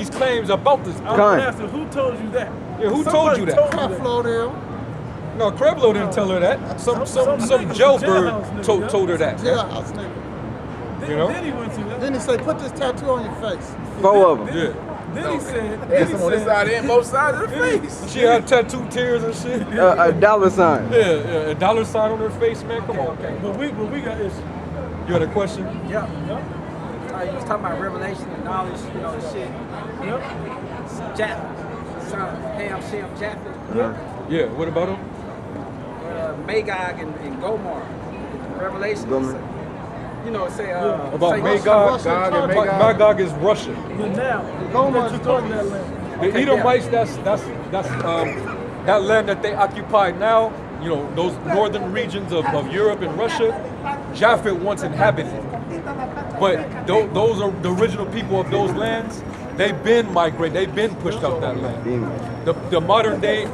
these claims about this. I was asking, who told you that? Yeah, who told you that? No, Kreblo didn't tell her that. Some jailbird told her that. Jailhouse nigga. You know? Then he went to that. Then he said, put this tattoo on your face. 4 of them. Yeah. Then he said, on this side and both sides of the face. She had tattooed tears and shit. A dollar sign. Yeah, a dollar sign on her face, man. Come on. but we got issues. You had a question? Yeah. You was talking about revelation and knowledge, you know, shit. Yep. Japheth, son of Ham, Shem, Japheth. Yeah, what about him? Magog and Gomor. Revelation. Gomer. You know, say About say Magog. Magog is Russian. But now, that you talking that land. The Edomites, that's that land that they occupy now. You know, those northern regions of Europe and Russia. Japheth once inhabited, but those are the original people of those lands. They've been migrated. They've been pushed out that land. The modern day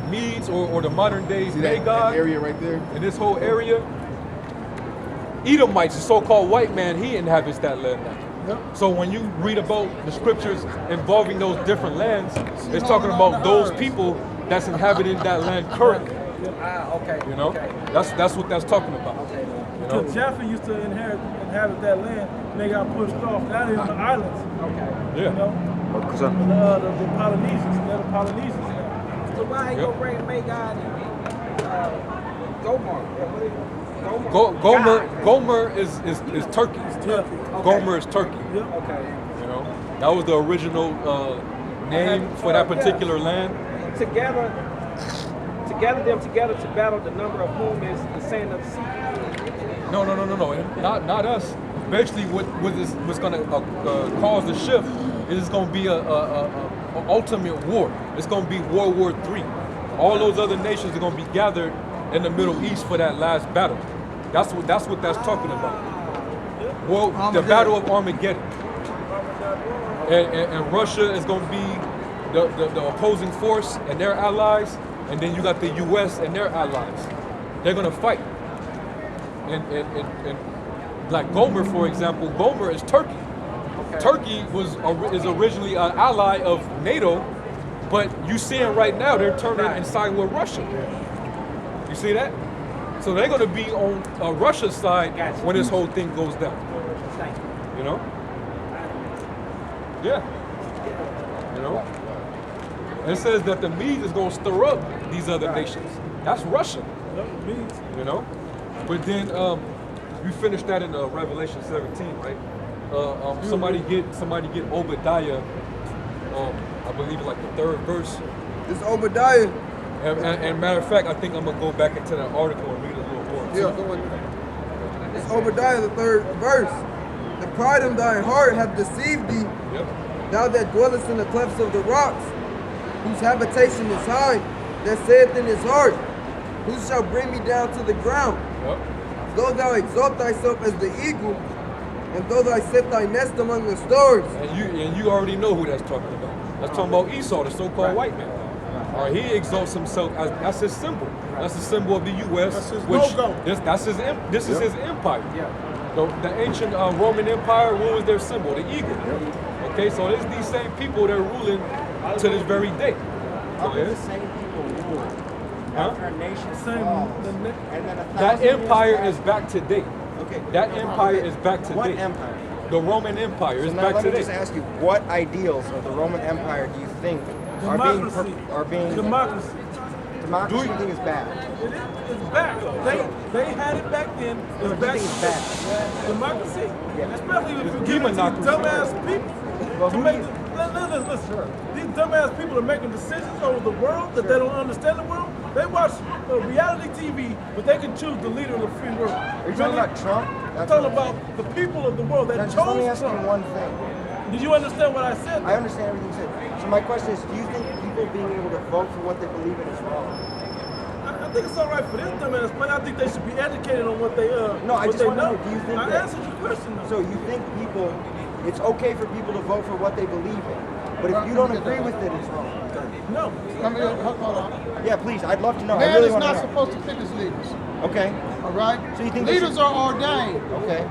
Medes or the modern day Magog area right there. in this whole area. Edomites, the so-called white man, he inhabits that land now. So when you read about the scriptures involving those different lands, it's talking about those people that's inhabiting that land currently. okay. You know, that's what that's talking about. Okay. Because Japheth used to inhabit that land, and they got pushed off. Now they're in the islands. Okay. Yeah. You know, the Polynesians, they're the Polynesians now. So why ain't gonna bring Magog and Gomor? Gomer is Turkey. Yeah. Gomer is Turkey. Yeah. Okay. You know, that was the original name for that particular land. Gather them together to battle, the number of whom is the sand of the sea. No. Not us. Basically, what's going to cause the shift is it's going to be a ultimate war. It's going to be World War III. All those other nations are going to be gathered in the Middle East for that last battle. That's what that's talking about. Well, the Battle of Armageddon. And Russia is going to be the opposing force and their allies. And then you got the U.S. and their allies. They're gonna fight. And like Gomer, for example, Gomer is Turkey. Okay. Turkey is originally an ally of NATO, but you seeing right now they're turning inside with Russia. You see that? So they're gonna be on Russia's side when this whole thing goes down. You know? Yeah. You know? It says that the Medes is going to stir up these other nations. That's Russia. You know? But then you finish that in Revelation 17, right? Somebody get Obadiah, I believe it's like the 3rd verse. It's Obadiah. And matter of fact, I think I'm going to go back into that article and read a little more. Yeah, go on. It's Obadiah, the 3rd verse. The pride of thy heart hath deceived thee, thou that dwellest in the clefts of the rocks, whose habitation is high, that saith in his heart, who shall bring me down to the ground? Though thou exalt thyself as the eagle, and though thou set thy nest among the stars. And you already know who that's talking about. That's talking about Esau, the so-called white man. He exalts himself as that's his symbol. That's the symbol of the U.S. That's his which logo. This is his empire. The ancient Roman Empire, what was their symbol? The eagle. Okay, so it's these same people that are ruling to this very day. How can the same people rule after a nation falls, and then 1,000 that empire years is back today. Okay. That empire is back today. What empire? The Roman Empire is So now back let me today. just ask you, what ideals of the Roman Empire do you think Democracy. are being Democracy. democracy? You think is bad? It's back. They had it back then. It's back. It's bad. Democracy. Especially if you give it to democracy. dumbass people. To make listen. These dumbass people are making decisions over the world that they don't understand the world. They watch reality TV, but they can choose the leader of the free world. Are you talking about Trump? I'm talking about the people of the world that Now, chose just let me ask you Trump. one thing. Did you understand what I said? I understand everything you said. So my question is, do you think people being able to vote for what they believe in is wrong? I think it's all right for this dumbass, but I think they should be educated on what they No, I what just they want to know. know, do you think I that... answered your question though. So you think people, it's okay for people to vote for what they believe in, but if you don't agree with it, it's wrong? No. Hold on. Yeah, please, I'd love to know. I Man really is want to not know. supposed to pick his leaders. Okay. All right? So you think leaders are ordained. Okay.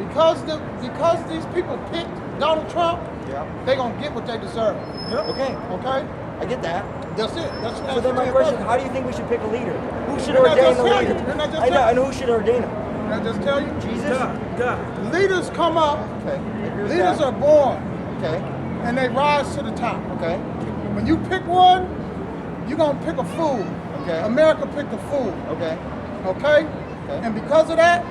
Because these people picked Donald Trump, Yeah. they're going to get what they deserve. Okay. Okay? I get that. That's it. That's So then my question, how do you think we should pick a leader? Who should Didn't I ordain just the tell leader? you? Didn't I just I know, tell and who should ordain him? Can I just tell you? Jesus? God. Leaders come up, Okay. I agree with leaders that. are born, Okay. and they rise to the top. Okay. When you pick one, you're going to pick a fool. Okay. America picked a fool. Okay. Okay? Okay. And because of that,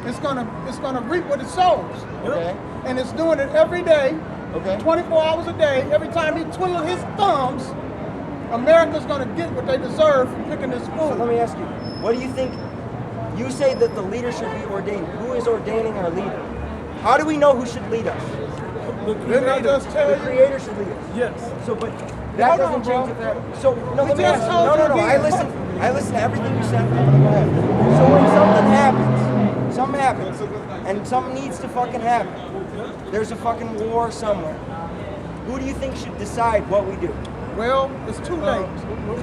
it's gonna reap what it sows. Okay. And it's doing it every day, Okay. 24 hours a day. Every time he twiddles his thumbs, America's gonna get what they deserve for picking this So let fool. me ask you, what do you think? You say that the leader should be ordained. Who is ordaining our leader? How do we know who should lead us? Didn't I just tell The you? Creator should lead us. Yes. So, but that Hold doesn't on, change bro. the fact. So, no, let me just ask you. told No, you no, no. again. I listen to everything you said. I'm gonna go ahead. So when something happens, and something needs to fucking happen, there's a fucking war somewhere. Who do you think should decide what we do? Well, it's too late.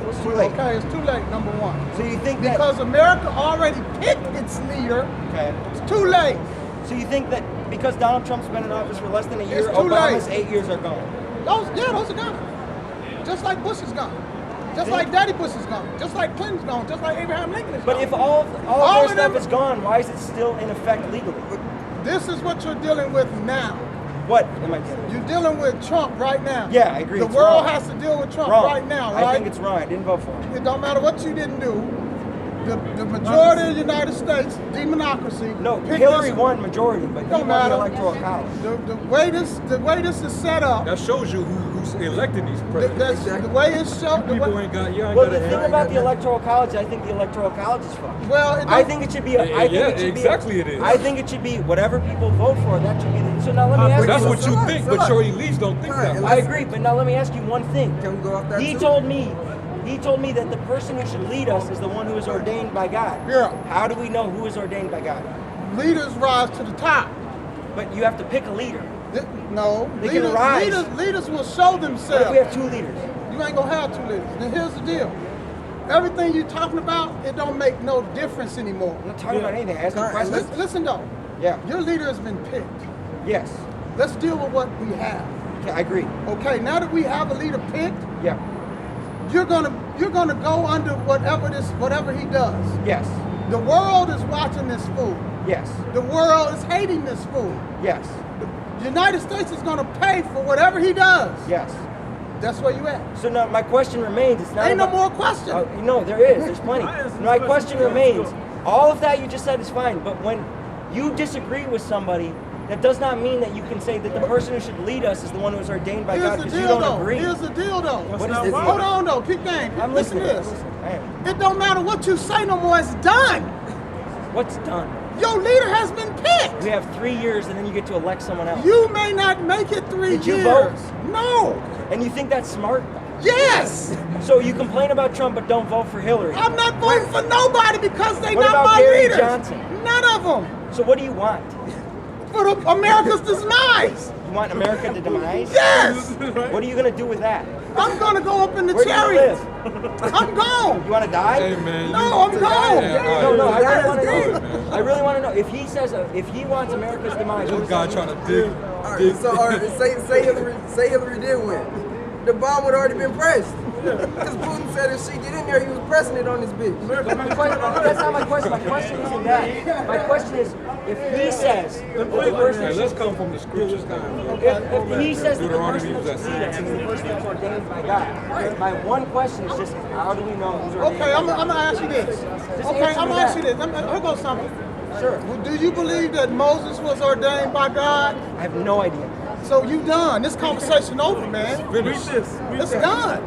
It's too late. Okay, it's too late, number one. So you think that? Because America already picked its leader, Okay. it's too late. So you think that because Donald Trump's been in office for less than a year, It's too Obama's late. 8 years are gone? Those are gone. Just like Bush is gone. Just like Daddy Bush is gone. Just like Clinton's gone. Just like Abraham Lincoln is But gone. if all All of of their them- stuff is gone, why is it still in effect legally? This is what you're dealing with now. What am I doing? You're dealing with Trump right now. Yeah, I agree. The It's world wrong. has to deal with Trump Wrong. right now, right? I think it's wrong. I didn't vote for him. It don't matter what you didn't do. The majority of the United States, democracy. No, picked Hillary this- won majority, but he Don't won the matter. electoral college. The way this is set up. That shows you who's electing these presidents. That's the way it's shown. the People way- ain't got, you ain't Well, got the a thing hand. about the electoral college, I think the electoral college is fucked. Well, it I don't- think it should be. I think Yeah, it should exactly be. it is. I think it should be whatever people vote for. That should be. So now let me ask That's you. what you think, but your elites don't think Alright, that. I agree, but now let me ask you one thing. Can we go off that He too? told me that the person who should lead us is the one who is ordained by God. Yeah. How do we know who is ordained by God? Leaders rise to the top. But you have to pick a leader. No, They can rise. leaders will show What themselves. if we have two leaders? You ain't gonna have two leaders. Now here's the deal. Everything you're talking about, it don't make no difference anymore. I'm not talking about anything. I asked you Alright, questions. Listen though, Yeah. your leader has been picked. Yes. Let's deal with what we have. Okay, I agree. Okay, now that we have a leader picked, Yeah. you're gonna go under whatever he does. Yes. The world is watching this fool. Yes. The world is hating this fool. Yes. The United States is gonna pay for whatever he does. Yes. That's where you at. So now my question remains. It's not Ain't no about- more question. No, there is. There's plenty. I answered My this question question. remains. All of that you just said is fine, but when you disagree with somebody, that does not mean that you can say that the person who should lead us is the one who is ordained by Here's God the because you deal don't though. agree. Here's the deal though. What is not this? right. Hold on though. Keep going. I'm Listen listening. to this. I am. It don't matter what you say no more. It's done. What's done? Your leader has been picked. We have 3 years and then you get to elect someone else. You may not make it 3 Did you years. vote? No. And you think that's smart? Yes. So you complain about Trump but don't vote for Hillary. I'm not voting for nobody because they What not about my Gary leaders. Johnson? None of them. So what do you want? For America's demise. You want America to demise? Yes. What are you gonna do with that? I'm gonna go up in the Where do you chariot. live? I'm gone. You want to die? Hey, man. No, I'm gone. No, I really want to Hey, know. man. I really want to know if he says if he wants America's demise. what This does guy that trying mean? to dig. All right, so say Hillary did win. The bomb would already been pressed. Because Putin said if she get in there, he was pressing it on his bitch. But my question, that's not my question. My question isn't that. My question is if he says that the person Hey, let's come from the scriptures now. if he says that the Deuteronomy person was that's at lead us is the person that's ordained by God. My one question is just how do we know who's ordained? Okay, I'm by God? gonna ask you this. Okay, answer I'm me gonna ask you that. this. Here goes something. Sure. Well, do you believe that Moses was ordained by God? I have no idea. So you done. This conversation over, man. Read this. Read It's this. done.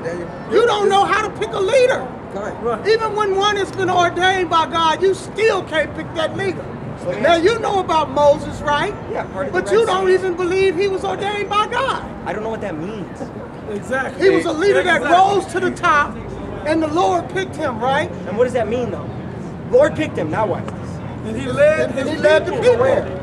You don't know how to pick a leader. Right. Even when one has been ordained by God, you still can't pick that leader. let me Now ask you know about Moses, right? Yeah, part of the But Red you don't Sea. even believe he was ordained by God. I don't know what that means. Exactly. He was a leader that Exactly. rose to the top, and the Lord picked him, right? And what does that mean though? Lord picked him. Now what? And he led And he his led the people. people Where?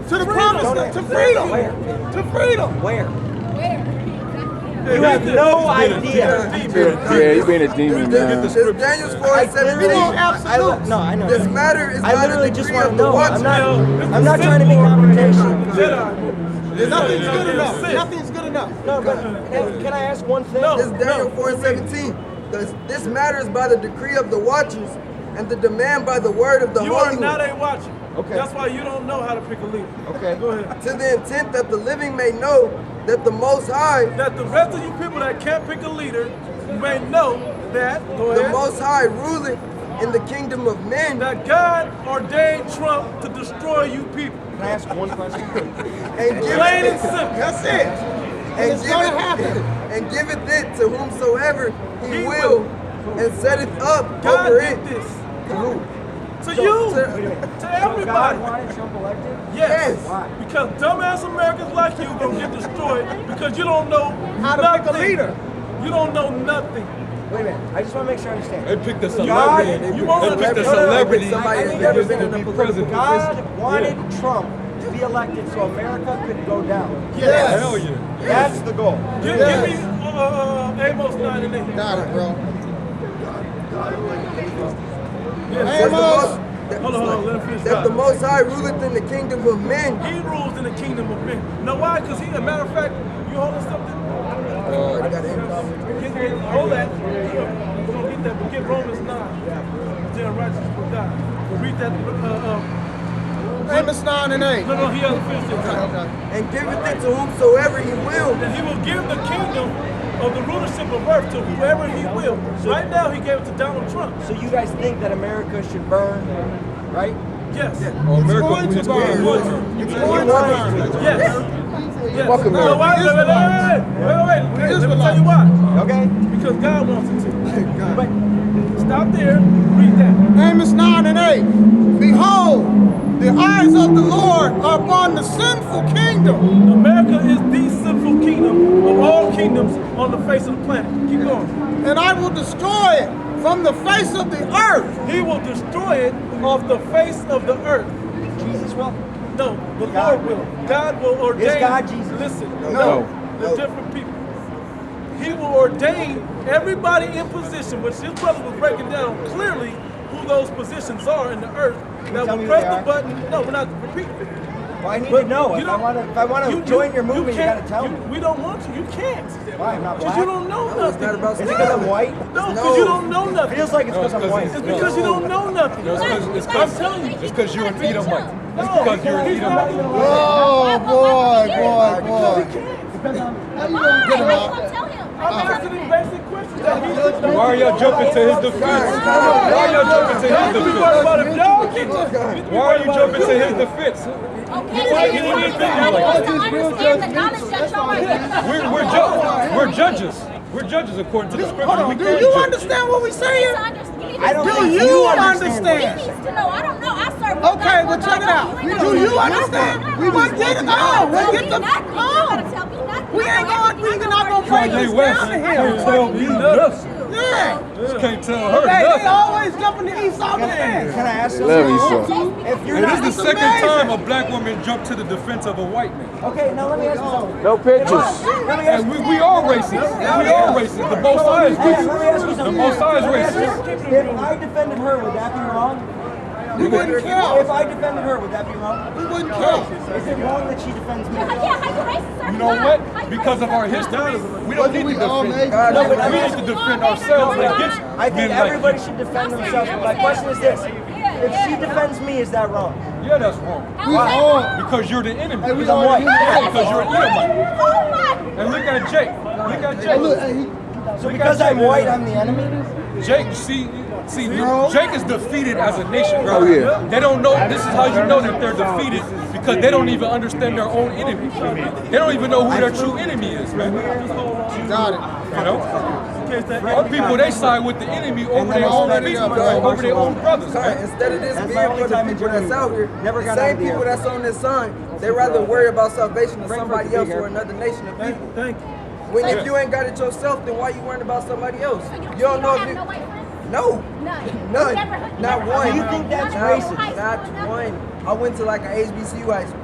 to the promised land, to freedom, Where? to freedom. Where? Hey, You have read no this. idea. Yeah, he's being a demon, man. This Daniel's 4:17. You want absolutes. No, I know. This matter is I not literally a just decree want of to the know. watchman. I'm not trying to be confrontational. Jedi. Nothing's good Yeah. enough. Yeah. Nothing's good enough. No, but can I ask one thing? No. This is Daniel 4:17. This matters by the decree of the watchers and the demand by the word of the You are Holy not One, a watcher. Okay. That's why you don't know how to pick a leader. Okay. Go ahead. to the intent that the living may know that the Most High, That the rest of you people that can't pick a leader may know that, go the ahead, Most High ruleth in the kingdom of men, that God ordained Trump to destroy you people. Can I ask one question? and Plain and giveth simple. That's it. and It's gonna happen. and giveth it to whomsoever he He will, and setteth up God over did it. this. To who? To you. to- To So everybody. God wanted Trump elected? Yes. Why? Because dumbass Americans like you gonna get destroyed because you don't know How to nothing. pick a leader. You don't know nothing. Wait a minute. I just want to make sure I understand. They picked a God- celebrity. You won't They picked a understand. celebrity Somebody to that's never been in be a political president. God wanted Trump to be elected so America could go down. Yes. Hell yeah. That's the goal. Give me Amos 9 and 8. Got it, bro. Yes. That the Amos. Most- that- Hold on, let him finish that the that. Most High ruleth in the kingdom of men. He rules in the kingdom of men. Know why? Because he, a matter of fact, you holding something? I got it. Hold that. We're going to get that, but get Romans 9. Then righteousness for God. Read that. Amos 9 and 8. No, he hasn't finished it. Okay. And giveth it to whomsoever he will. And he will give the kingdom of the rulership of earth to whoever he will. Right now, he gave it to Donald Trump. So you guys think that America should burn, right? Yes. America going to is burn. going to burn. It's going to burn. Yes. Yes. Fuck America. No, wait. Let me tell you why. Okay? Because God wants it to. But Stop there. Read that. Amos 9 and 8. Behold, the eyes of the Lord are upon the sinful kingdom. America is the sinful kingdom of all kingdoms on the face of the planet. Keep going. And I will destroy it from the face of the earth. He will destroy it off the face of the earth. Jesus will. No, the God Lord will. God will ordain. Is God Jesus? Listen, No. They're different people. He will ordain everybody in position, which his brother was breaking down clearly who those positions are in the earth. That tell will me press who they the are? button. No, we're not repeating. Well, I need But to know. you If I don't- want to join your movement, you can't- gotta tell me. We don't want you. You can't. Why? I'm not Because black. you don't know No, it's nothing. not about Is it because I'm white? No, because you don't know nothing. Feels like it's because I'm white. It's because you don't know nothing. No, it's I'm telling you. It's because you're an Edomite. It's No, because you're an he's not Edomite. gonna Oh, boy, Because boy. he can't. How you gonna get him out? I'm asking basic questions that he should know. Why are y'all jumping to his defense? Why are y'all jumping to his We worry defense? about if y'all get to. Why are you jumping to his defense? We're judges. We're judges according to the scripture. Hold on, We do can't you judge. understand what we're saying? I don't Do think you you understand? He needs to know. I don't know. I serve. Okay, well check it out. Do you understand? We must get it on. We'll get the on. We ain't going. We not gonna break this Kanye West down to can't him. tell me nothing. Yeah. Can't tell her They nothing. always jumping to Esau man. Can I ask something? Love Esau. If you're And not, this is the It's second amazing. time a black woman jumped to the defense of a white man. okay, now let me ask you something. No pictures. Let me ask And we are racist. We are racist. The both sides Hey, let me ask you racist. The something. both sides Let me ask you racist. something. If I defended her, would that be wrong? We wouldn't care. If I defended her, would that be wrong? We wouldn't care. Is it wrong that she defends me? You know what? Because of our history, we don't need to defend. God, No, but We need to defend ourselves against I think men everybody like should defend themselves. But my question is this: if she defends me, is that wrong? you. Yeah, that's wrong. Why? Because you're the enemy. Hey, we I'm white. Yeah, because you're an Edomite. And look at Jake. Look at Hey, look, Jake. hey, he, So because I'm white, I'm the enemy? Jake, see, Jake is defeated as a nation. Oh, yeah. They don't know. This is how you know that they're defeated because they don't even understand their own enemy. They don't even know who their true enemy is, man. got it. You know, our people they side with the enemy over their own people, over their own brothers. Sorry, Man. instead of this That's being my only for the time in people that's Germany. out here, Never the got same out of the people airport. that's on this sign, they rather worry about salvation of Frankfurt somebody to be else here. or another nation of people. Thank you. When if you ain't got it yourself, then why you worrying about somebody else? You don't know if you. No, none, not one. Do you think that's Not- racist? Not one. I went to like an HBCU high school.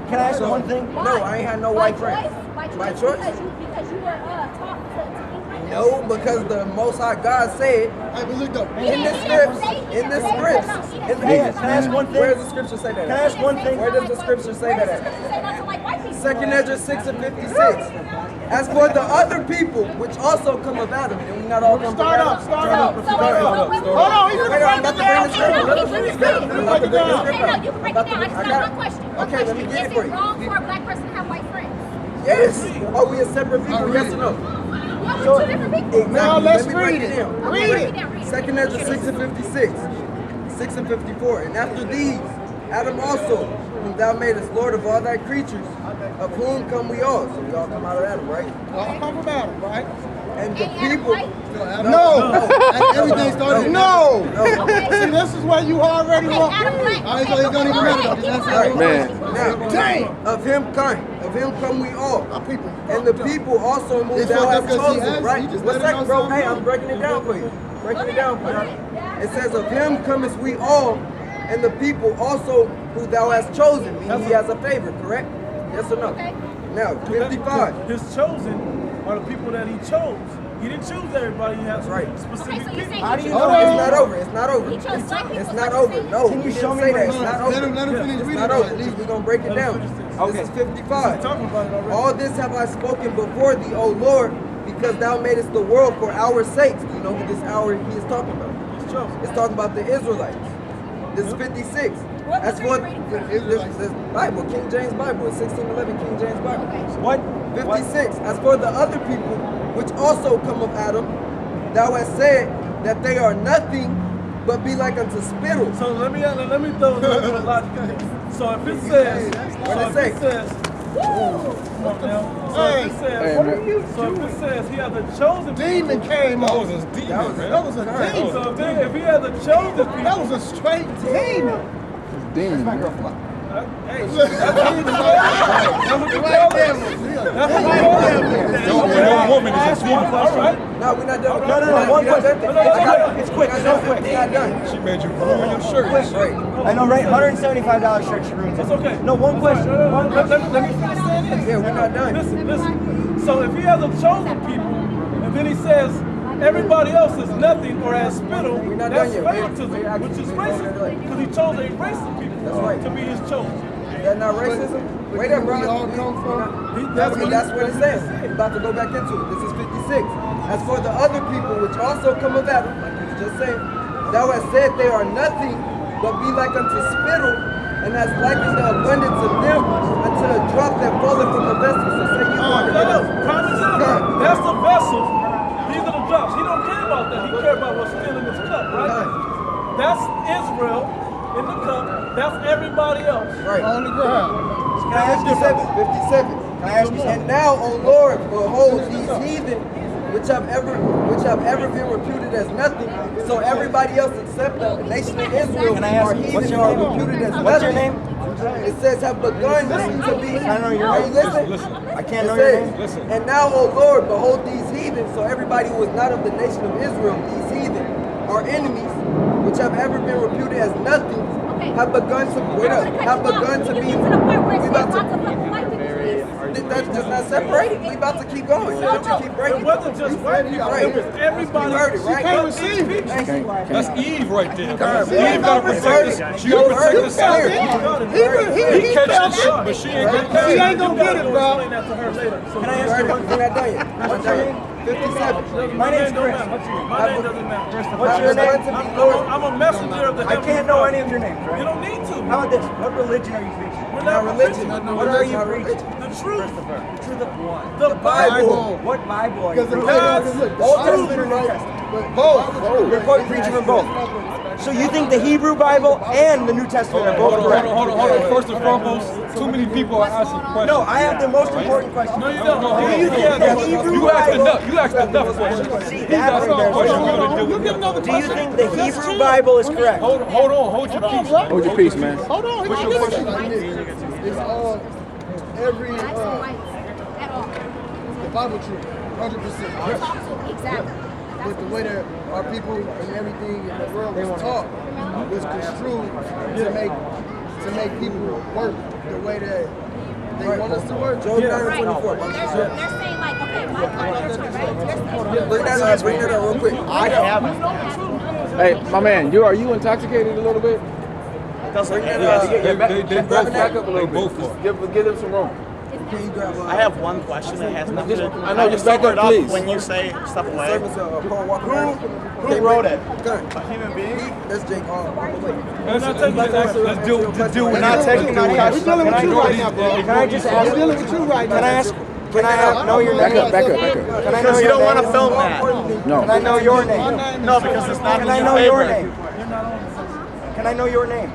Can I ask one thing? No, I ain't had no white friends. By choice? Because you were taught to No, because the Most High God said Hey, but look though. in the scripts, in the scripts, in the Hey, can I ask one thing? Where does the scripture say that? Can I ask one thing? Where does the scripture say that at? 2nd Ezra 6 and 56. As for the other people, which also come of Adam, and we not all come from Adam. Start up. Hold on, he's Wait, I'm about to bring this down. Break it down. Okay, no, you can break it down. I just got one question. Okay, let me get it for Is it you. wrong for a black person to have white friends? Yes. Are we a separate people? Yes or no? Yeah, we're two different people. Exactly. Now let's Let me break read it. down. Okay, break it down. 2nd Ezra 6 and 56, 6 and 54. And after these, Adam also, whom thou madest Lord of all thy creatures, of whom come we all. So we all come out of Adam, right? I'll come from Adam, right? And the Ain't Adam people. white? No. Everything started. No. Okay. See, this is where you already Okay, want. Adam black. I ain't gonna even matter. That's Right. Man. Now, Dang. of him come we all. Our people. And the people also whom It's thou fucked up hast 'cause he chosen, asked, right? he just One let it second, know bro. something. Hey, I'm breaking it down for you. Breaking it down for you. Yeah. It says, of him comest we all, and the people also who thou hast chosen, meaning he has a favor, correct? Yes or no? Okay. Now, 55. His chosen are the people that he chose. He didn't choose everybody. He has Right. specific Okay, so you're people. saying How do he you chose know black It's that? not over. It's not over. He chose black people. It's is not what you're over. saying? No, Can we you show didn't me say where that. It's it not is? over. Let him finish It's reading not it. over. We're going to break it down. Okay. This is 55. Talking about it already. All this have I spoken before thee, O Lord, because thou madest the world for our sakes. Do you know who this hour he is talking about? He's chosen. It's talking about the Israelites. This is 56. What As book for are you reading from? this Bible, King James Bible, it's 1611 King James Bible. Okay. What? 56. As for the other people, which also come of Adam, thou hast said that they are nothing but be like unto spittle. So let me throw a logic in this. So if it says, What it say? come on now. So if it says, What are you so if it says he has a chosen Demon people. came That on. was a demon, man. That was a demon. So if he has a chosen people, That was a straight demon. Demon, man. hey, that's what you call it. That's what you call it. No woman is a demon. All right. No, we're not done. No, one question. I got it. It's quick, We're it's not quick. done. We're not done. She made you ruin your shirt. Right. I know, right? $175 shirt she ruins it. It's okay. No, one question. One question. Let me finish saying this. Yeah, we're not done. Listen. So if he has a chosen people, and then he says everybody else is nothing or has spittle, We're not that's done yet. favoritism, which is racism, because he chose a race of people That's right. to be his chosen. Is that not racism? Wait up, bro. We all come from. That's what it says. We're about to go back into it. This is 56. As for the other people which also come of Adam, like you was just saying, thou hast said they are nothing but be like unto spittle, and hast likened the abundance of them unto a drop that falleth from the vessel. So say you want No, prime example. That's the vessel. These are the drops. He don't care about that. He cares about what's still in his cup, right? That's Israel in the cup. That's everybody else. Right. On the ground. Can I ask you 57. something? 57. Can I ask you something? And now, O Lord, behold these heathen which have ever been reputed as nothing. So everybody else except the nation of Israel Can I ask are you, heathen what's your are name? reputed as What's your nothing. name? It says have begun to be. Can I know your Are name? you listening? Listen. I can't It know your says, name. Listen. and now, O Lord, behold these heathen. So everybody who is not of the nation of Israel, these heathen, are enemies, which have ever been reputed as nothing, have begun to wait up, have begun to be. To the point where We it's about lots of to. fucking white people. That's just not separated. We about to keep going. Let you keep breaking. It wasn't just white people. Right. It was everybody. You heard it, right? But these people. That's Eve right there. Can't- Eve gotta protect us. She gotta protect us. He catch the shit, but she ain't gonna catch She it. ain't gonna get it, bro. Explain that to her later. So Can I ask you one We're not done yet. We're not done yet. 57. my name's name don't Chris. matter. My name doesn't matter. What's your name? I'm a messenger of the I heavenly can't know Father. any of your names, You right? don't need to. How about this? What religion are you preaching? We're Not not religion. religion. What are you Not preaching? religion. The truth. Truth of what? The Bible. What Bible are you Because the preaching? Old Testament or New Testament? Both. You're preaching from both. So you think the Hebrew Bible and the New Testament are both Hold correct? on. First and foremost, too many people are asking questions. No, I have the most important question. No, you don't. Do you think the Hebrew You asked Bible? enough. You asked enough questions. See, He's that's asking a question. We're gonna You deal get with another it. Do you question. think the Hebrew Bible is correct? Hold on. Hold your peace. Hold your peace, man. Hold on. What's your question? It's all every Blacks and whites. At all. the Bible truth, 100%. Exactly. But the way that our people and everything in the world was taught was construed to make people work the way that they want us to work. Job 9 and Right. 24. They're saying like, okay, my culture, right? They're Bring that up real quick. I haven't. Hey, my man, are you intoxicated a little bit? Bring that They up. both Back up a little They bit. both Just are. give them some room. Can you grab I have one question that has nothing to do. I know, just back sober it up, please. when you say step away. service of Paul Walker? Who wrote it? Gun. A human being? That's Jake. Let's deal We're not taking no questions. Can I just ask? Can I ask? Can I know your name? Back up. Can I know Because you your don't want to name? film that. No. Can I know your name? No, because it's not Can in I your know your favor. name? Can I know your name?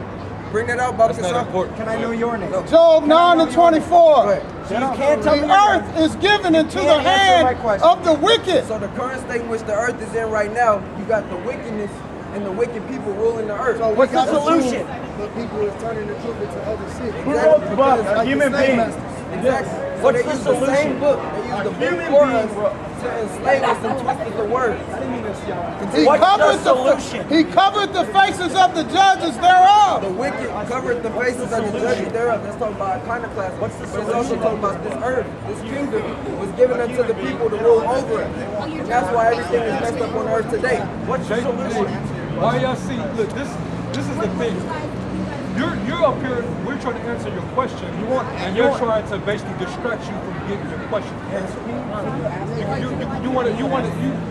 Bring that out, Bob. That's not important. Can I know your name? Job 9:24. So you can't tell me The your earth name. is given into the Can't answer my hand question. of the wicked. So the current state in which the earth is in right now, you got the wickedness and the wicked people ruling the earth. What's the solution? But people is turning the truth into other shit. Who wrote the book? A human being. Exactly. So What's they the use the solution? same book. They use the book for us to enslave us and twisted the word. What's the solution? He covered the faces of the judges thereof. The wicked covered the faces of the judges thereof. That's talking about iconoclasm. But it's also talking about this earth, this kingdom was given unto the people to rule over it. And that's why everything is messed up on earth today. What's the solution? Why y'all see? Look, this is the thing. You're up here. We're trying to answer your question, and you're trying to basically distract you from getting your question. You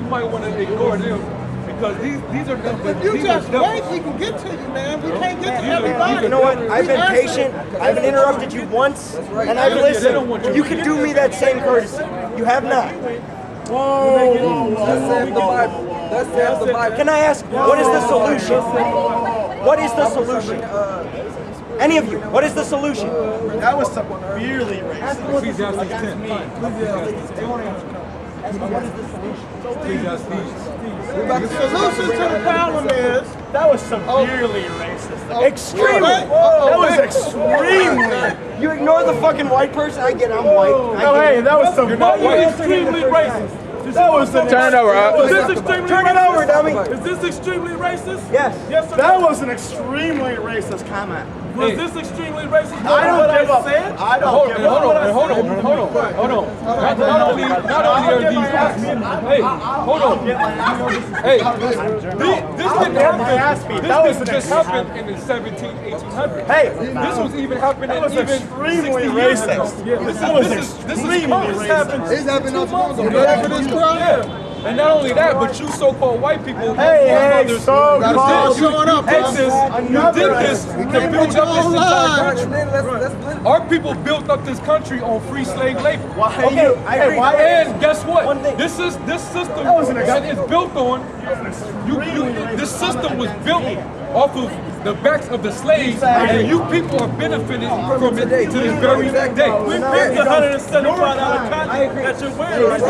might want to ignore them because these are the If you these just are wait, he can get to you, man. We can't get to Yeah, everybody. You know what? I've been patient. I haven't interrupted you once, and I've listened. You can do me that same courtesy. You have not. That's saith the Bible. That's saith the Bible. Can I ask, what is the solution? What is the solution? Any of you, what is the solution? That was severely racist. Ecclesiastes 10. Ecclesiastes. The solution to the problem is That was severely racist. Extremely. That was extremely. You ignore the fucking white person. I get. I'm white. No, hey, that was You're not white. Extremely racist. That was Turn it over, Is this extremely Turn it over, dummy. Is this extremely racist? Yes. Yes or That no? was an extremely racist comment. Was this extremely racist? I don't what give I up. said? I don't Hold give on, up. hold on. Not only are these. Hey, hold on. Hey, this didn't happen. That was This an just happened in the 1800s. Hey, This was even happening that was even extremely 60 years ago. racist. That was extremely racist. it's happened not too long ago. Yeah. Ready for this crowd? Yeah. And not only that, but you so-called white people, Hey, your hey, mothers, so-called showing up, you bro. did this to build up this entire country. Our people built up this country on free slave labor. Okay, I agree. And guess what? One thing. This system was an that is built on. This system was built off of the backs of the slaves, and you people are benefiting from it to this very day. We picked the $175 cotton that you're wearing right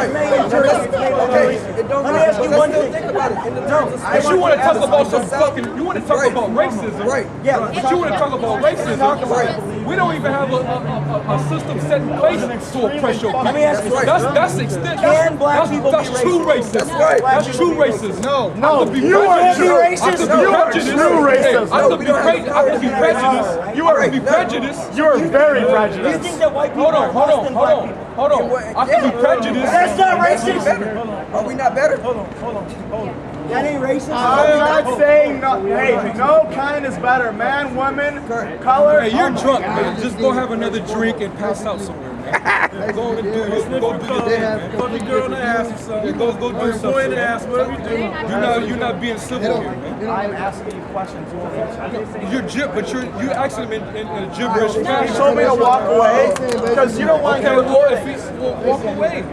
Let me ask you one thing. Think about it. In the terms of If you want to talk about some fucking, you want to talk about racism, Right. Yeah. But you want to talk about racism, we don't even have a system set in place to oppress your people. Let me ask you That's extent. Can black people That's be true racist? racism. That's right. That's true racism. No. No, I could be you are prejudiced. true racist. I could be You are prejudiced. true racist. I could be prejudiced. You I are could be prejudiced. You are very Do you prejudiced. think that white people Hold are on, less hold on, than hold black on, people? hold on. I could be prejudiced. That's not racist. Are we not better? That ain't racist. I'm not saying no. Hey, no kind is better. Man, woman, color. Hey, you're drunk, man. Just go have another drink and pass out somewhere, man. Go and do your thing, man. Fuck the girl in the ass or something. Go do Or something. boy in the ass, whatever you do. You're not being civil here, man. I'm asking you questions. You won't answer. But you're asking him in a gibberish fashion. You told me to walk away because you don't want to Okay, hear well, if he's walk away.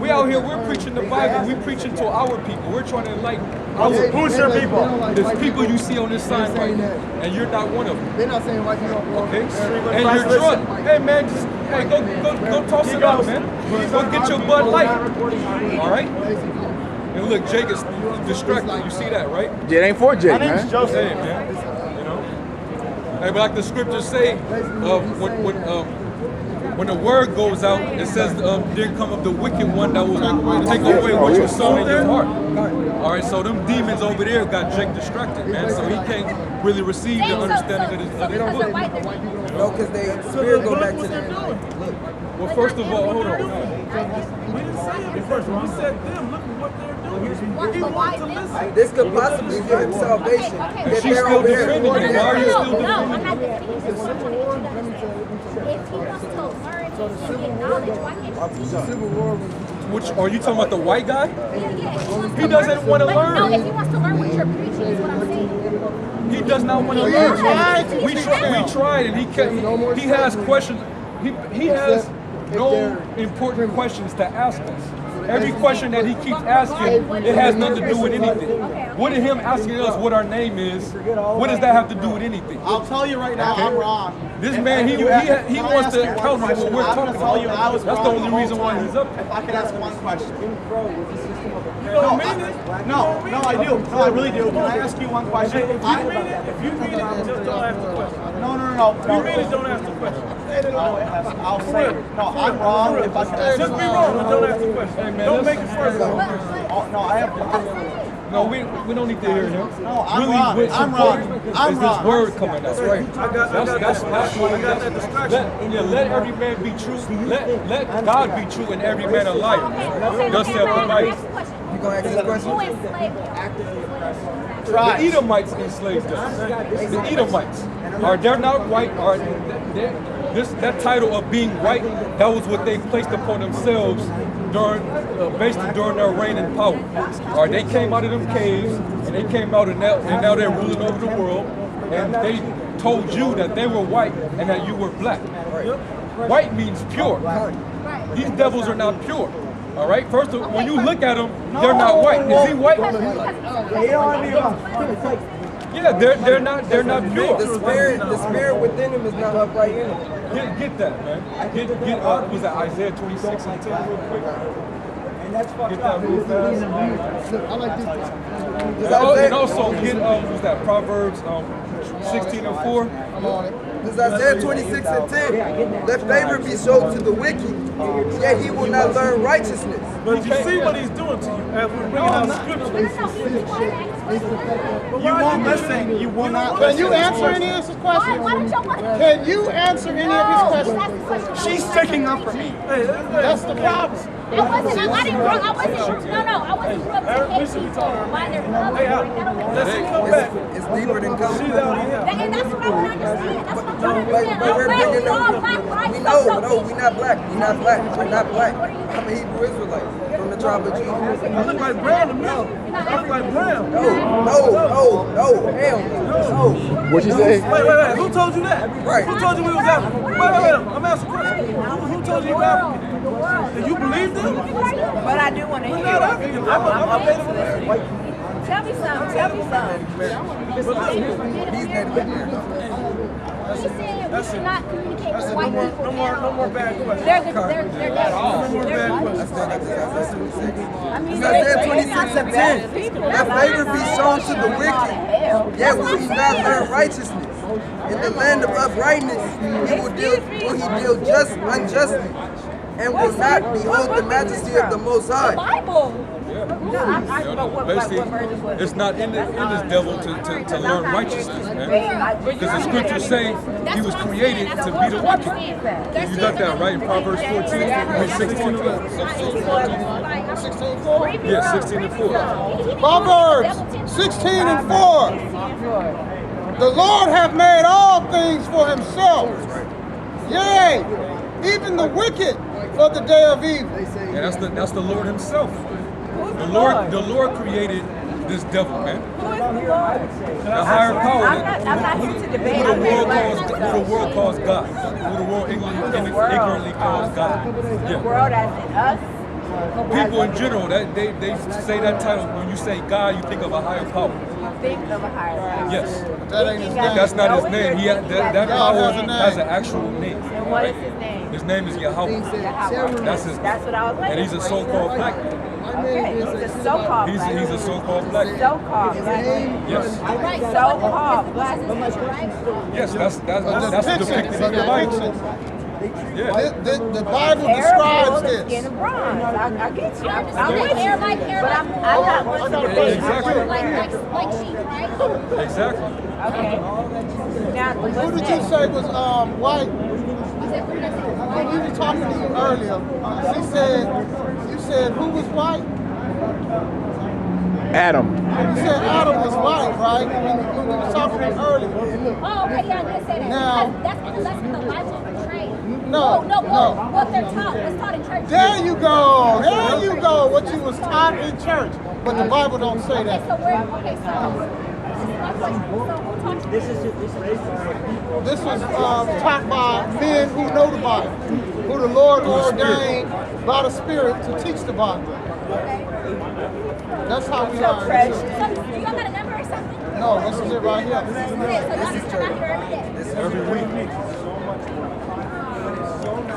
We out here, we're preaching the Bible. We preaching to our people. We're trying to enlighten our people. Who's your people? There's people you see on this sign right now, and you're not one of them. They're not saying white people don't Okay? And you're drunk. Hey man, just go toss it out, man. Go get your Bud Light. All right? And look, Jake is distracted. You see that, right? It ain't for Jake, My name's man. Joseph. Hey, man. You know? Hey, but like the scriptures say, when the word goes out, it says, there come of the wicked one that will take away what you sow in your heart. All right, so them demons over there got Jake distracted, man. So he can't really receive the understanding of this book. No, because they spirit go back to them. Well, first of all, hold on. We didn't say it first. We said them. Look at what they're doing. He wants to listen. This could possibly give him salvation. That She's they're still over here. defending it. Why are you still No, defending I'm it? not defending it. If he wants to learn get knowledge? Why can't you teach The him? Civil War was Which are you talking about the white guy? Yeah, He doesn't want to But learn. no, if he wants to learn what you're preaching, is what I'm saying. He does not want to Yeah. learn. We tried, and he has questions. He has no important questions to ask us. Every question that he keeps asking, it has nothing to do with anything. What is him asking us what our name is? What does that have to do with anything? I'll tell you right now, I'm wrong. This man, he wants to counter what we're talking about. That's the only reason why he's up there. If I could ask one question. You don't mean it. No, I do. No, I really do. Can I ask you one question? If you mean it, just don't ask the question. No. If you mean it, don't ask the question. I'll say it. No, I'm wrong. If I could ask Just be wrong, but don't ask the question. Hey, man, Don't let's- make it personal. No, I have. No, we don't need to hear him. No, I'm wrong. what's I'm important wrong. I'm is wrong. this word coming out. Right. I got that distraction. Let every man be true. Let God be true and every man a liar. Thus saith the Bible. You gonna ask this question? Who enslaved them? The Edomites enslaved us. The Edomites they're not white? That title of being white, that was what they placed upon themselves basically during their reign and power. They came out of them caves and they came out and now they're ruling over the world, and they told you that they were white and that you were black. White means pure. These devils are not pure. All right. First, when you look at them, they're not white. Is he white? Yeah, they're not pure. The spirit within him is not upright in him. Get that, man. Get was that Isaiah 26 and 10 real quick? Get that real fast. Look, I like this. And also get was that Proverbs 16 and 4? I'm on it. This Isaiah 26 and 10. Let favor be shown to the wicked, yet he will not learn righteousness. But you see what he's doing to you as we're bringing out scripture. You won't listen. You will not Can you listen. answer any of his questions? Why don't y'all want to? Can you answer any of his questions? questions. She's sticking up for me. That's the problem. I didn't grow. I wasn't. No. I wasn't grew up to hate people. Why they're Let's come back. It's deeper than color. She's out here. And that's what I don't understand. That's what I'm trying to But understand. we're I'm bringing all them. black, right? We know, no, we're not black. We're not black. We're not black. I'm a Hebrew Israelite from the tribe of Judah. I look like brown to me. I look like brown. No, hell no. What you say? Wait. Who told you that? Right. Who told you we was African? Wait. I'm asking a question. Who told you you were African? And you believe them? But I do want to We're hear. not African. I'm Native American. Tell me something. Tell me something. He's Native American. He said we should not communicate with white people. No more bad questions. They're dead. No more bad They're questions. It's Isaiah 26 and 10. Let favor be shown to the wicked, yet will he not learn righteousness. In the land of uprightness, he will deal unjustly, and will not behold the majesty of the Most High. Bible. Basically, it's not in this devil to learn righteousness, man. Because the scriptures say he was created to be the wicked. You got that right in Proverbs 14, 16, 14. Yeah, 16 and 4. Proverbs 16 and 4. The Lord hath made all things for himself. Yea, even the wicked for the day of evil. Yeah, that's the Lord himself. The Lord created this devil, man. The higher power. I'm not here to debate. Who the world calls God. Who the world ignorantly calls God. The Yeah. world as in us. People in general, they say that title, when you say God, you think of a higher power. Think of a higher power. Yes. That ain't his name. That's not his name. That power has a name. has an actual name. And what is his name? His name is Yahweh. That's his That's what I was like. And he's a so-called black man. Okay, he's a so-called He's black. a so-called black man. So-called black. Yes. So-called black. Yes, that's depicted in the Bible. Yeah. The Bible describes Skin this. of bronze. I get you. I'm Like with hair, you. like hair, But like I'm not one to debate. Exactly. like sheep, right? Exactly. Okay. Now, Who did you say was white? When we were talking to you earlier, you said who was white? Adam. You said Adam was white, right? When we were talking to you earlier. Oh, okay, yeah, I did say that. Now- That's because that's what the Bible portrays. No, What they're taught. What's taught in church. There you go. There you go. What you was taught in church. But the Bible don't say that. So where, okay, so this is my question. So who taught you? This was taught by men who know the Bible, who the Lord ordained by the Spirit to teach the Bible. Okay. That's how we So learn. precious. So you all got a number or something? No, this is it right here. Okay, so y'all just come out here every day. Every week.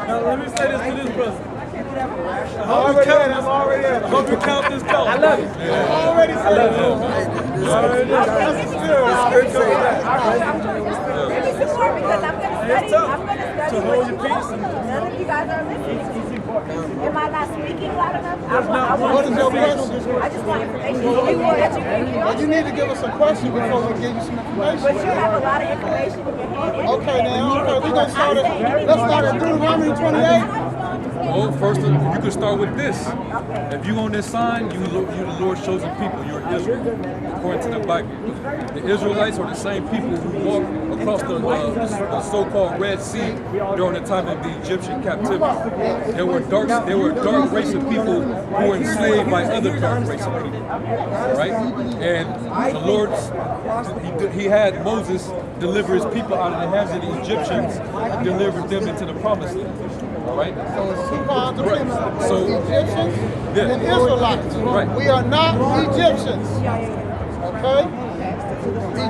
Now let me say this to this brother. I'm already in. I'm already in. Hope you count this count. I love it. I'm already said it. That's the Spirit. Give me some more because I'm going to study. I'm going to study So hold what your you peace. None of you guys are listening. Am I not speaking loud enough? What is your question? I just want information. Educate Well, you need to give us a question before we give you some But you information. have a lot of information in your hand. Okay, now. Okay, we're going to start at, let's start at Deuteronomy 28. Well, first you can start with this. If you on this sign, you the Lord's chosen people. You're Israel, according to the Bible. The Israelites are the same people who walked across the so-called Red Sea during the time of the Egyptian captivity. There were a dark race of people who were enslaved by other dark race of people. All right, and the Lord, he had Moses deliver his people out of the hands of the Egyptians and delivered them into the promised land. All right. So it's two kinds of people. So- Egyptians Yeah. and Israelites. Right. We are not Egyptians. Okay?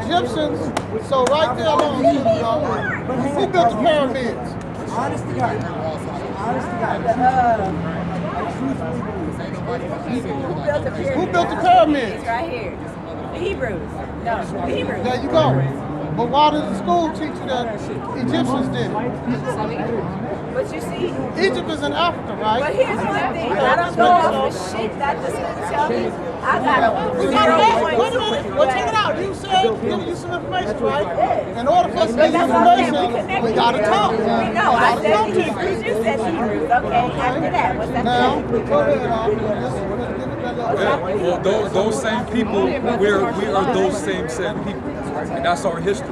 Egyptians, so right there along here, who built the pyramids? Honest to God. Honest to God. Who built the pyramids? Right here. The Hebrews. No, the Hebrews. There you go. But why does the school teach you that Egyptians did it? But you see, Egypt is in Africa, but right? here's one thing. I don't go off the shit that the school tell me. I got a We 0 gotta wait a point. minute. Well, check it out. You said giving you some information, right? In order for us to get That's what I'm saying. We information, connected. we gotta talk. We know. I said the Hebrews. You said Hebrews. Okay. After that, what's that? Now, go ahead. Let's give it that little Yeah, well, those same people, we are those same people, and that's our history.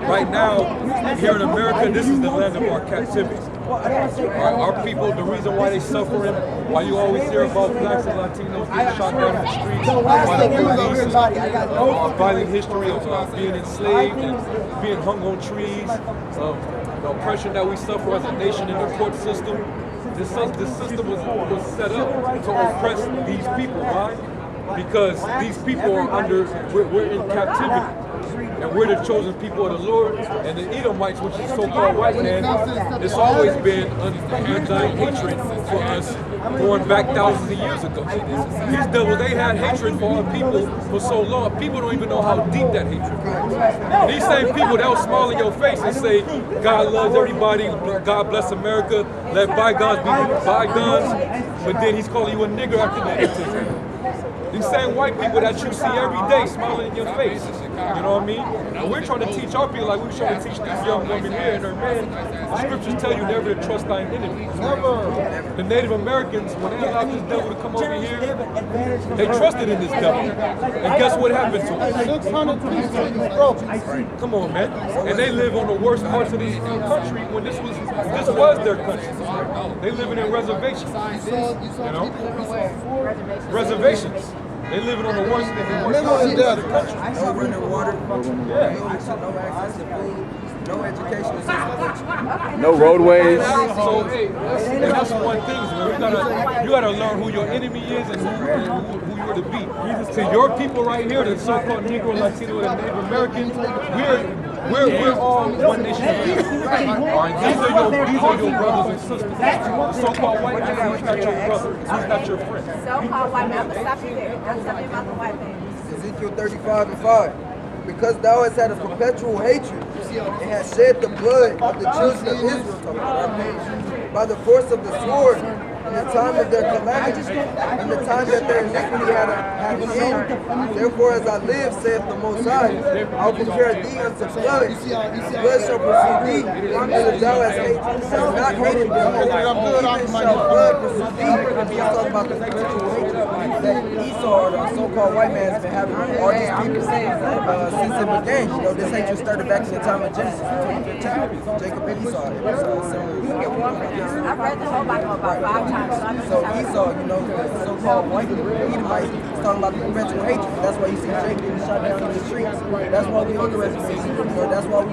Right now, here in America, this is the land of our captivity. Our people, the reason why they suffering, why you always hear about blacks and Latinos getting shot down in the streets, why the police are violent history of being enslaved and being hung on trees, the oppression that we suffer as a nation in the court system. This system was set up to oppress these people. Why? Because these people are we're in captivity. And we're the chosen people of the Lord. And the Edomites, which is so-called white man, it's always been an anti-hatred for us going back thousands of years ago. These devils, they had hatred for our people for so long. People don't even know how deep that hatred is. These same people, they'll smile in your face and say, God loves everybody, God bless America, let bygones be bygones. But then he's calling you a nigger after the These same white people that you see every day smiling in your face. You know what I mean? And we're trying to teach our people like we're trying to teach these young women here and their men. The scriptures tell you never to trust thine enemy. Never. The Native Americans, when they allowed this devil to come over here, they trusted in this devil. And guess what happened to them? 600 pieces broken. Come on, man. And they live on the worst parts of this country when this was their country. They living in reservations. You know? Reservations. They living on the worst parts of the country. No running water, Yeah. no access to food, no education system. No roadways. So hey, and that's one thing, man. You gotta learn who your enemy is and who you're to be. To your people right here, the so-called Negro, Latino, and Native Americans, we're all one nation. All right, these are your brothers and sisters. The so-called white man, he's not your brother. He's not your friend. So-called white man. I'm gonna stop you there. I'm telling you about the white man. Ezekiel 35:5. Because thou hast had a perpetual hatred, and hast shed the blood of the children of Israel by the force of the sword, the time of their calamity, and the time that their iniquity had an end. Therefore, as I live, saith the Most High, I will prepare thee unto blood. Blood shall pursue thee, whether thou hast not hated me, even shall blood pursue thee. He's talking about the perpetual hatred that Esau, or the so-called white man, has been having all these people since it began. You know, this hatred started back in the time of Genesis 25. Jacob and Esau. It was I've read the whole Bible about 5 times. so Esau, you know, the so-called white Edomite, is talking about the perpetual hatred. That's why you see Jacob getting shot down in the streets. That's why we on the reservation. You know, that's why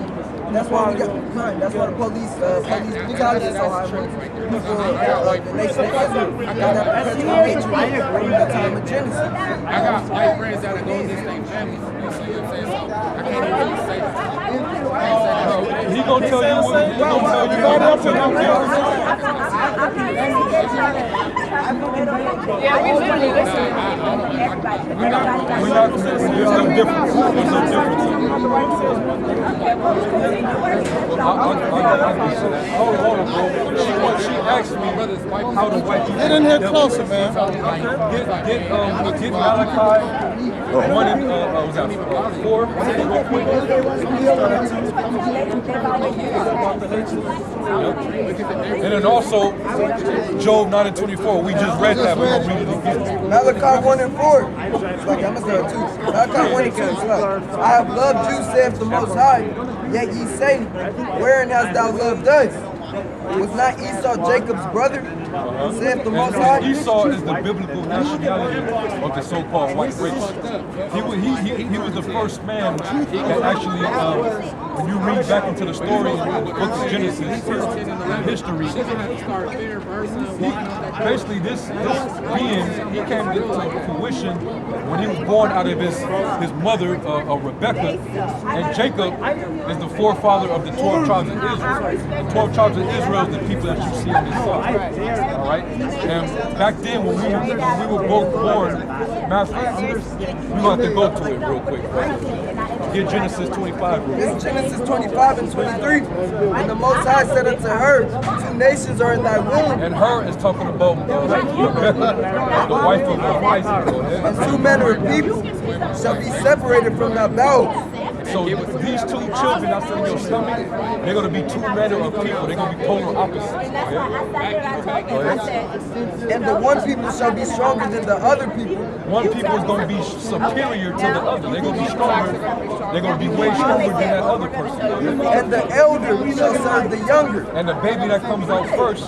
we got crime. That's why the police brutality is so high. People, the nation of Israel, got that perpetual hatred from the time of Genesis. I got white friends that are going to same family. You know what I'm saying? So I can't even really say that. He gonna tell you what he gonna tell you. Yeah, we literally listen. We're not. There's no difference. There's no difference. Hold on, bro. She asked me how the white people. Get in here closer, man. Get Malachi. One in was that 4? Real quick. And then also Job 9:24. We just read that. We're gonna read it again. Malachi 1 and 4. It's like I'm gonna say 2. Malachi 1 and 2. It's like, I have loved you, saith the Most High. Yet ye say, wherein hast thou loved us? Was not Esau Jacob's brother? Saith the Most High. Esau is the biblical nationality of the so-called white race. He was the first man that actually, when you read back into the story in the book of Genesis, in history, basically this being, he came to fruition when he was born out of his mother, Rebecca, and Jacob is the forefather of the 12 tribes of Israel. The 12 tribes of Israel is the people that you see on this side. All right? And back then, when we were both born, Master, we have to go to it real quick. Get Genesis 25 real quick. It's Genesis 25 and 23. And the Most High said unto her, 2 nations are in thy womb. And her is talking about Rebecca, the wife of Isaac. Go ahead. And 2 manner of people shall be separated from thy bowels. So these 2 children that's in your stomach, they're going to be 2 manner of people. They're going to be polar opposites. Go ahead. And the one people shall be stronger than the other people. One people is going to be superior to the other. They're going to be stronger. They're going to be way stronger than that other person. And the elder shall serve the younger. And the baby that comes out first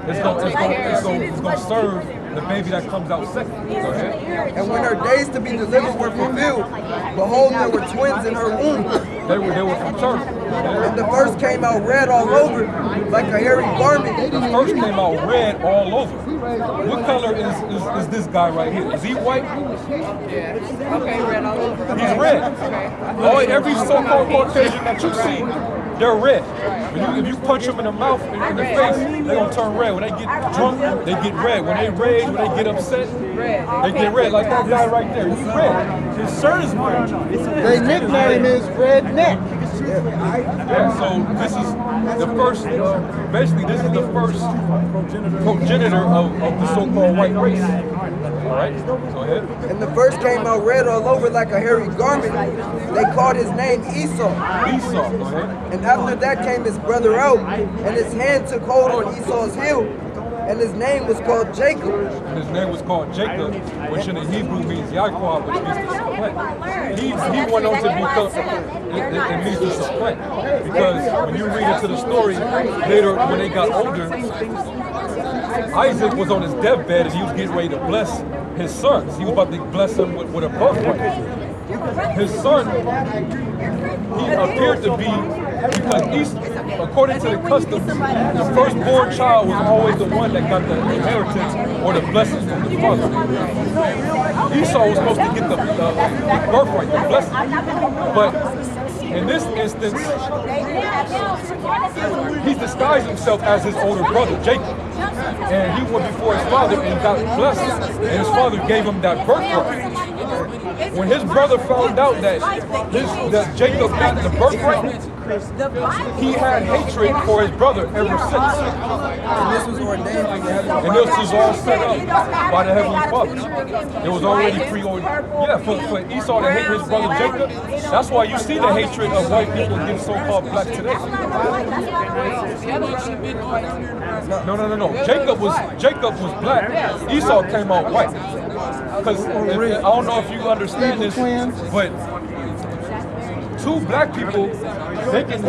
is going to serve the baby that comes out second. Go ahead. And when her days to be delivered were fulfilled, behold, there were twins in her womb. They were from Turkey. And the first came out red all over, like a hairy garment. The first came out red all over. What color is this guy right here? Is he white? Yeah. Okay, red all over. He's red. Okay. Every so-called Caucasian that you see, they're red. If you punch them in the mouth, in the face, they're going to turn red. When they get drunk, they get red. When they rage, when they get upset, they get red. Like that guy right there. He's red. His shirt is red. They nickname is Redneck. Yeah, so this is the first, basically this is the first progenitor of the so-called white race. All right, go ahead. And the first came out red all over like a hairy garment. They called his name Esau. Esau, go ahead. And after that came his brother out, and his hand took hold on Esau's heel, and his name was called Jacob. And his name was called Jacob, which in the Hebrew means Yaquah, which means to supplant. He went on to become, it means to supplant. Because when you read into the story, later when they got older, Isaac was on his deathbed and he was getting ready to bless his sons. He was about to bless them with a birthright. His son, he appeared to be, because according to the customs, the firstborn child was always the one that got the inheritance or the blessings from the father. Esau was supposed to get the birthright, the blessing. But in this instance, he disguised himself as his older brother, Jacob. And he went before his father and got blessed. And his father gave him that birthright. When his brother found out that Jacob got the birthright, he had hatred for his brother ever since. And this was ordained from the heavenly And this was all set up by the Heavenly Father. It was already preordained. Yeah, for Esau to hate his brother Jacob, that's why you see the hatred of white people against so-called black today. No. Jacob was black. Esau came out white. Because I don't know if you understand this, but two black people, they can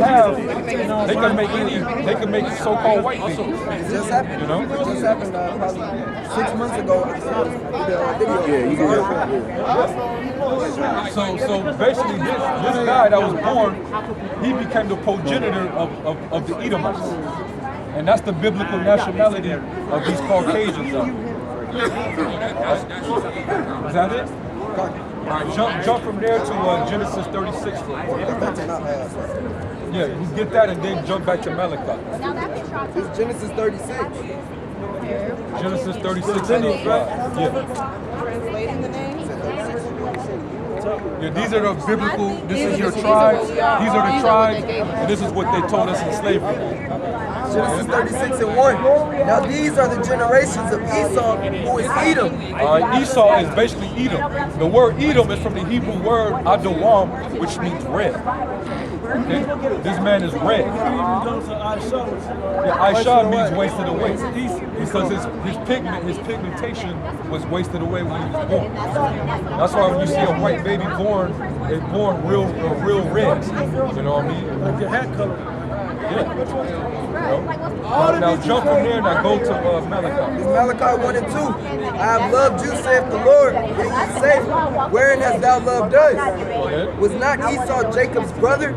make so-called white people. It just happened. You know? It just happened probably 6 months ago. So basically, this guy that was born, he became the progenitor of the Edomites, and that's the biblical nationality of these Caucasians. Is that it? All right, jump from there to Genesis 36. Yeah, you get that and then jump back to Malachi. It's Genesis 36. Genesis 36 and 5. Yeah. Yeah, these are the biblical, this is your tribes, these are the tribes, and this is what they told us in slavery. Genesis 36 and 1. Now these are the generations of Esau, who is Edom. All right, Esau is basically Edom. The word Edom is from the Hebrew word Adawam, which means red. Okay? This man is red. Yeah, Aisha means wasted away. Because his pigmentation was wasted away when he was born. That's why when you see a white baby born, they're born real red. You know what I mean? Like your hat color. Yeah. Now jump from there and I go to Malachi. It's Malachi 1 and 2. I have loved you, saith the Lord. And you say, wherein hast thou loved us? Was not Esau Jacob's brother?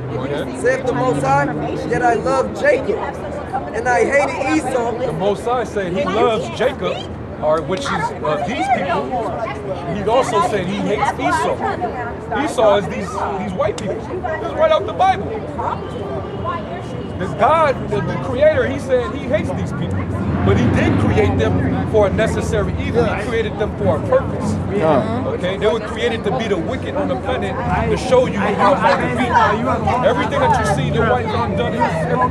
Saith the Most High, yet I loved Jacob, and I hated Esau. The Most High said he loves Jacob, or which is these people. He also said he hates Esau. Esau is these white people. It's right out the Bible. This God, the Creator, he said he hates these people. But he did create them for a necessary evil. He created them for a purpose. Okay? They were created to be the wicked on the planet to show you how hard to be. Everything that you see the white man done,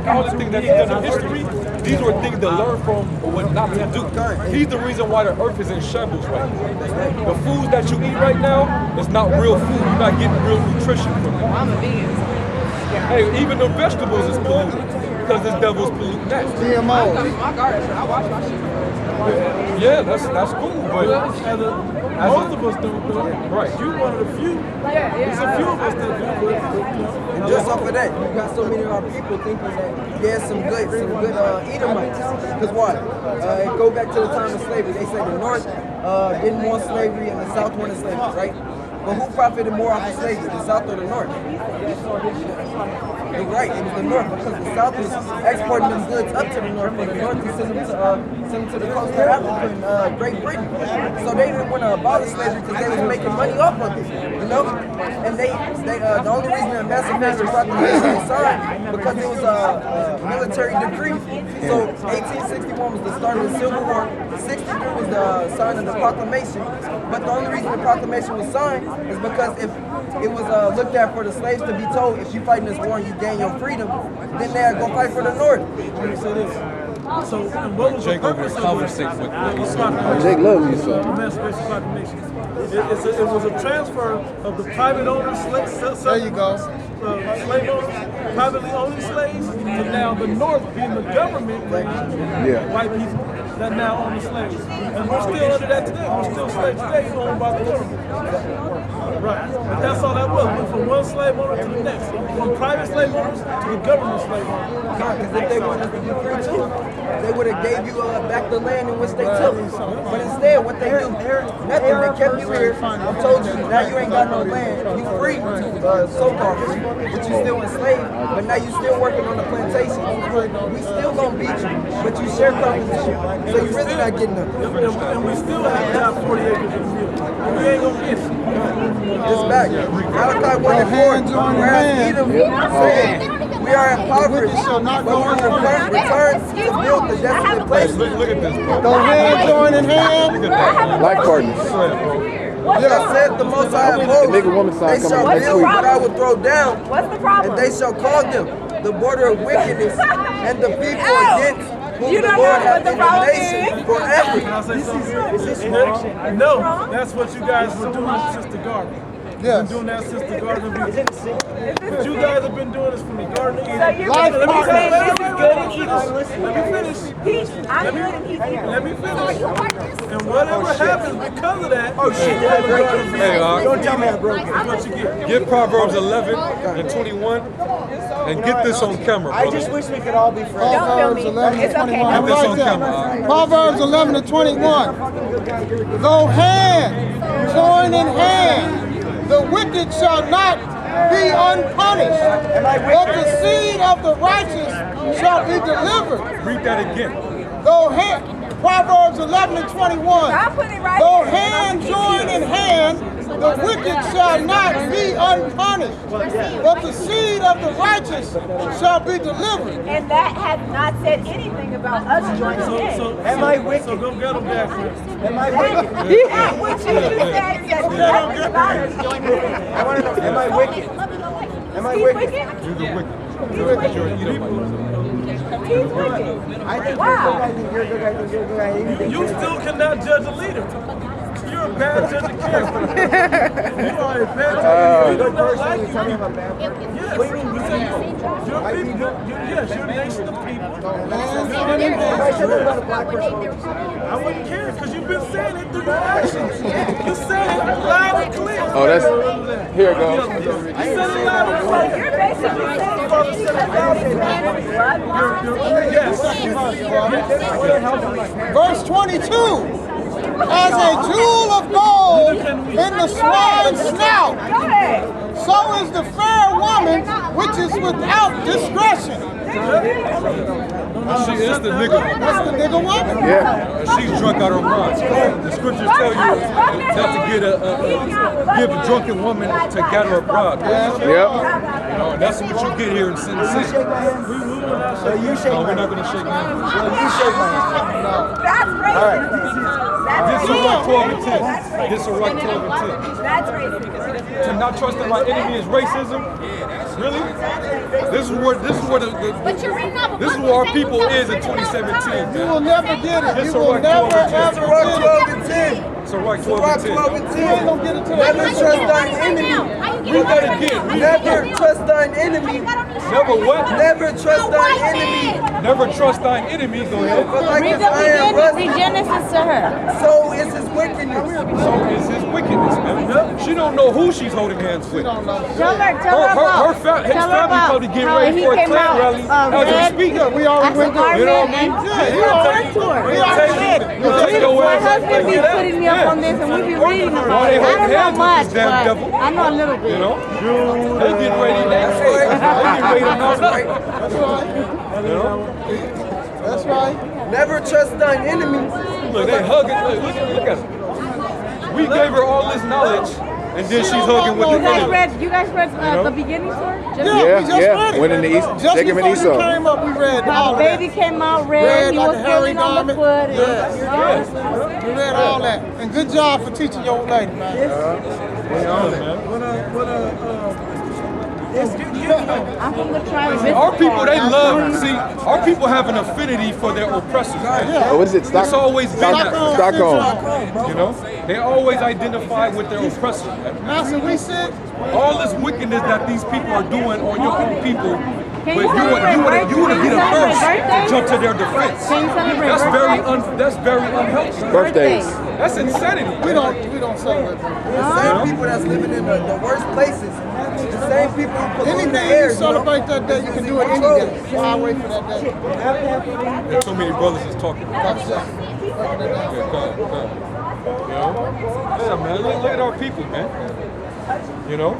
all the things that he's done in history, these were things to learn from or what not to do. He's the reason why the earth is in shambles right now. The foods that you eat right now is not real food. You're not getting real nutrition from it. I'm a vegan. Hey, even the vegetables is polluted because this devil's polluting that. I come to my garden, I wash my shit. Yeah, that's cool, but Most of us don't do it. Right. You one of the few. There's a few of us that do it. And just off of that, you got so many of our people thinking that there's some good Edomites. Because why? Go back to the time of slavery. They say the North didn't want slavery and the South wanted slavery, right? But who profited more off of slavery, the South or the North? You're right, it was the North because the South was exporting them goods up to the North, but the North was sending them to the coast of Africa and Great Britain. So they didn't want to abolish slavery because they was making money off of it, you know? And they the only reason the Emancipation Proclamation was signed because it was a military decree. So 1861 was the start of the Civil War, 63 was the sign of the proclamation. But the only reason the proclamation was signed is because if it was looked at for the slaves to be told, if you fight in this war and you gain your freedom, then they'd go fight for the North. Let me say this. So, and what was the purpose of Jake loves you, so. Emancipation Proclamation? It was a transfer of the private owners, There you go. slave owners, privately owning slaves, to now the North being the government, white people that now own the slaves. And we're still under that today. We're still slaves today owned by the government. Right. And that's all that was. Went from one slave owner to the next. From private slave owners to the government slave owners. Because if they wanted to be free too, they would have gave you back the land in which they took. But instead, what they do, nothing. They kept you here and told you, now you ain't got no land. You free, so-called free, but you still enslaved. But now you still working on the plantation. We still gonna beat you, but you sharecropping the shit. So you really not getting nothing. And we still have to have 40 acres of field. We ain't gonna get it. It's back. Malachi 1 and 4. Whereas Edom said, we are impoverished, but we return to build the desolate places. Look at this, bro. Go hand join in hand. Look at that. Like partners. Go ahead, bro. Yeah, said the Most High of hosts, nigga woman side they coming shall next build week. what I will throw down, What's the problem? and they shall call them the border of wickedness, and the people against whom You the don't Lord know what hath the problem indignation is? forever. Can I say something? No, that's what you guys were doing, Sister Gardner. Yes. Been doing that since the Garden of Eden. But you guys have been doing this from the Garden of Eden. So you're Life saying partner. this is good and Let me finish. I'm good and he's evil. Let me finish. And whatever happens because of that, oh shit, Hey, Don't tell me I broke it. that's what you get. get Proverbs 11 and 21 and get this on camera, I brother. just wish we could all be friends. Don't feel Proverbs me. 11 It's and okay. 21. I Get this like on that. camera. Proverbs 11 and 21. Though hand join in hand, the wicked shall not be unpunished, but the seed of the righteous shall be delivered. Read that again. Though hand, Proverbs 11 and 21. I'll put it right Though here. hand join in hand, the wicked shall not be unpunished, but the seed of the righteous shall be delivered. And that has not said anything about us joining in. Am I wicked? So go get them back, friends. Am I wicked? That what you said said nothing about us joining in. I want to know, am I wicked? Am I He's wicked? wicked? You're the wicked. You're an Edomite. He's wicked. I think Wow. you're a good guy, I think you're a good guy. You still cannot judge a leader. You're a bad judge of character. You are a bad judge. We do not like you. Tell me about bad. Yes. What do you mean, You're people. Yes, you're a nation of people. If I said that about a black person, I wouldn't care because you've been saying it through your actions. You said it loud and clear. Oh, that's here it goes. You said it loud and clear. You're basically saying that Verse 22. As a jewel of gold in the swine's snout, Go ahead. so is the fair woman which is without discretion. She is the nigga. That's the nigga woman. Yeah. She's drunk out of her mind. The scriptures tell you not to give a drunken woman to gather a bride. Yep. You know, and that's what you get here in Sin City. shake my hand. So you shake No, my we're hand. not going to shake hands. So you shake my hand. That's racist. This is Rock 12 and 10. This is Rock 12 and 10. That's racist. To not trust in my enemy is racism? Really? This is where this is where our people is in 2017. You will never get it. It's You a will rock never 12 and 10. ever Rock get 12 and 10. So Rock 12 Rock and 10. 12 and it. You ain't 10. gonna get it till Never trust thine enemy. Read that again. Never trust thine enemy. Never what? Never trust thine enemy. Never trust thine enemy. Go ahead. But like Read his iron rusty, Genesis to her. so is his wickedness. So is his wickedness, man. She don't know who she's holding hands with. Tell her His about. family probably getting how ready he for a came Klan out, rally as we red. speak. We already went through it. You know what I mean? You'll take your My ass out husband be there. putting me up on this, and we be reading Why about they it. I holding don't know hands with much, this damn but devil? I know a little bit. You know? They get ready. They get ready to mount up. That's right. You know? That's right. Never trust thine enemy. Look, they hugging. Look at her. We gave her all this knowledge, and then she's hugging with the enemy. You guys read the beginning story? Yeah, Yeah, we just read yeah. it. Went into Esau. Just Jacob and before you Esau. came up, we read all The of that. baby came out red. Red He like was a hairy pulling on the garment. foot. We read all that. And good job for teaching your old lady, man. I'm from the tribe of Our people, they Issachar. love. See, our people have an affinity for their oppressors. Man. Oh, what is it? It's always been that. Stockholm. You know, they always identify with their oppressor. Master, we said, All this wickedness that these people are doing on your own people, but Can you you would celebrate be the first birthdays? to jump to their defense. Can you celebrate That's very unhealthy. Birthdays. That's insanity. we don't celebrate that. The same people that's living in the worst places. The same people who pollute the Anything air. you celebrate that day, you can do it any day. Why wait for that day? There's so many brothers is talking. That's it. Yeah, come. You know? Yeah, man. Look at our people, man. You know?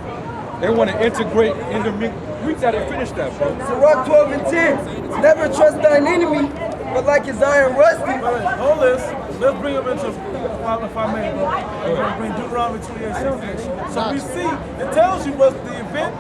They want to integrate, intermingle. Read that and finish that, bro. So Rock 12 and 10. Never trust thine enemy, but like his iron rusty. Hold this. Let's bring him into, if I may, bro. Bring Deuteronomy 28:16. So we see, it tells you what the event